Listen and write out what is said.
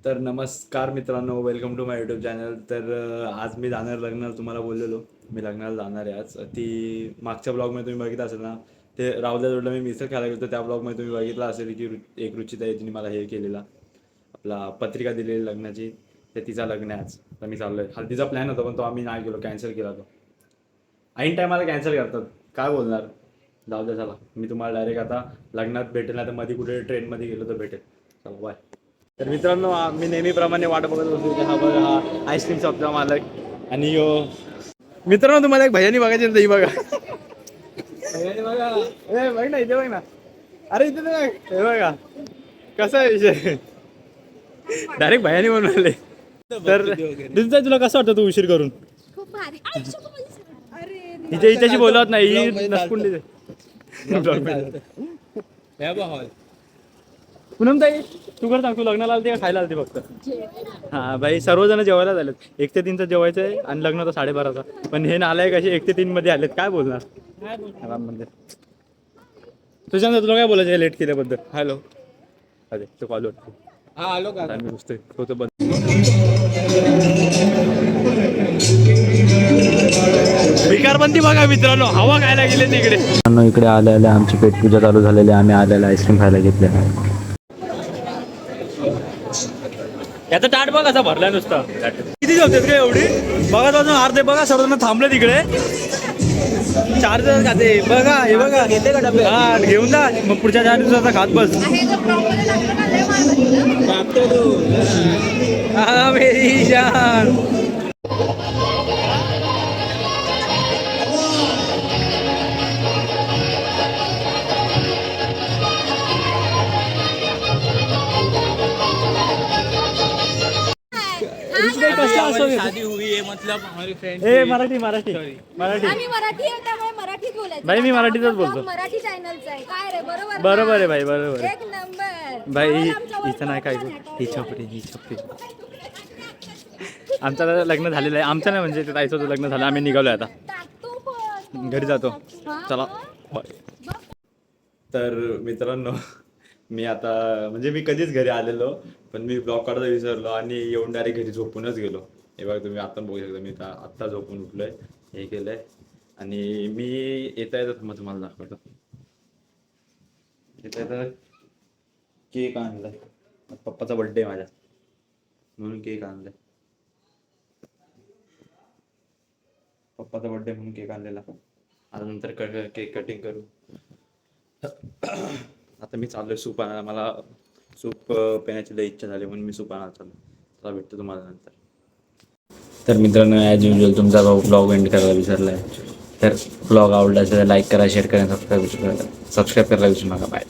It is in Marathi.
तर नमस्कार मित्रांनो, welcome to my YouTube channel. तर आज मी जाणार लग्नाला. तुम्हाला बोललेलो मी लग्नाला जाणार आहे आज. ती मागच्या ब्लॉगमध्ये तुम्ही बघितलं असेल ना, ते रावल्या रोडला मी मिसळ खायला गेलो. त्या ब्लॉगमध्ये तुम्ही बघितलं असेल की एक रुचिताई तिने मला हे केलेला, आपला पत्रिका दिलेली लग्नाची. ते तिचा लग्न आहे आज. तर मी चाललो आहे. हल्दीचा प्लॅन होता पण तो आम्ही नाही गेलो, कॅन्सल केला. तो ऐन टायमाला कॅन्सल करतात, काय बोलणार. जाऊ द्या, चला मी तुम्हाला डायरेक्ट आता लग्नात भेटेल, नाही तर मध्ये कुठे ट्रेनमध्ये गेलो तर भेटेल. चला बाय. तर मित्रांनो, मी नेहमीप्रमाणे वाट बघत होतो की हा बघा, हा आईस्क्रीम शॉपचा मालक. आणि मित्रांनो, तुम्हाला एक भैयानी बघायची ना, ही बघा. भैयानी बघा, ए बघ ना, इथे बघ ना. अरे इथे बघ, हे बघा कसा आहे विषय. डायरेक्ट भैयानी बनून आले. तर दिसतंय तुला कसं वाटतं तू उशीर करून? खूप भारी. हिच्याशी बोलत नाही, ही नसकुंडी. पूनम ताई, तू कर सांग, तू लग्नाला आलती का खायला आलती फक्त? हा भाई, सर्वजण जेवायला झालेत. 1 ते 3चं जेवायचं आहे आणि लग्न होतं 12:30चा. पण हे नालायक असे 1 ते 3 मध्ये आलेत, काय बोलणार. आराममध्ये तुझ्या तुला काय बोलायचं लेट केल्याबद्दल? हॅलो, अरे तो कॉल होतो. हा आलो का मी बसतोय होतो बंद. भिकारबंदी बघा मित्रांनो, हवा खायला गेले तिकडे. इकडे आलेले आमची पेटपूजा चालू झालेली. आम्ही आलेला आईस्क्रीम खायला घेतले. याचा ताट बघ कसा भरलाय नुसता. किती जेवतात का एवढी? बघा अजून अर्धे बघा, सर्वजण थांबले तिकडे. 4 जण खाते बघा. हे बघा, घेते का डबे? हा घेऊन जा, मग पुढच्या 4 दिवसाचा खात बस. हा मेरी जान. शादी हुई है मतलब हमारी फ्रेंड. ए मराठी मराठी मराठी. आम्ही मराठी आहे, त्यामुळे मराठीत बोलायचं. भाई मी मराठीतच बोलतो. मराठी चॅनलचं आहे काय रे? बरोबर बरोबर आहे भाई, बरोबर आहे. एक नंबर भाई. इथं नाही काय, ही छोपरी. आमचं लग्न झालेलं आहे. आमचं नाही म्हणजे ते ताईचं लग्न झालं. आम्ही निघालोय आता, घरी जातो. चला बाय. तर मित्रांनो, मी आता म्हणजे मी कधीच घरी आलेलो, पण मी ब्लॉग काढायला विसरलो आणि येऊन डायरेक्ट घरी झोपूनच गेलो. हे बघा, तुम्ही आता बघू शकता, मी आत्ता झोपून उठलोय, हे केलंय. आणि मी येता येतात मग तुम्हाला दाखवतो. येता येतं केक आणलाय. पप्पाचा बड्डे माझ्या, म्हणून केक आणलाय. पप्पाचा बड्डे म्हणून केक आणलेला. आता नंतर केक कटिंग करू. आता मी चाललोय सूप आणायला. मला सूप पिण्याची लई इच्छा झाली, म्हणून मी सूप आणायला चाललो. चला भेटतो तुम्हाला नंतर. तर मित्रांनो, ॲज युजल तुमचा भाऊ ब्लॉग एंड करायला विसरला आहे. तर ब्लॉग आवडला असेल तर लाईक करा, शेअर करा, सबस्क्राईब करायला विसरू नका. बाय.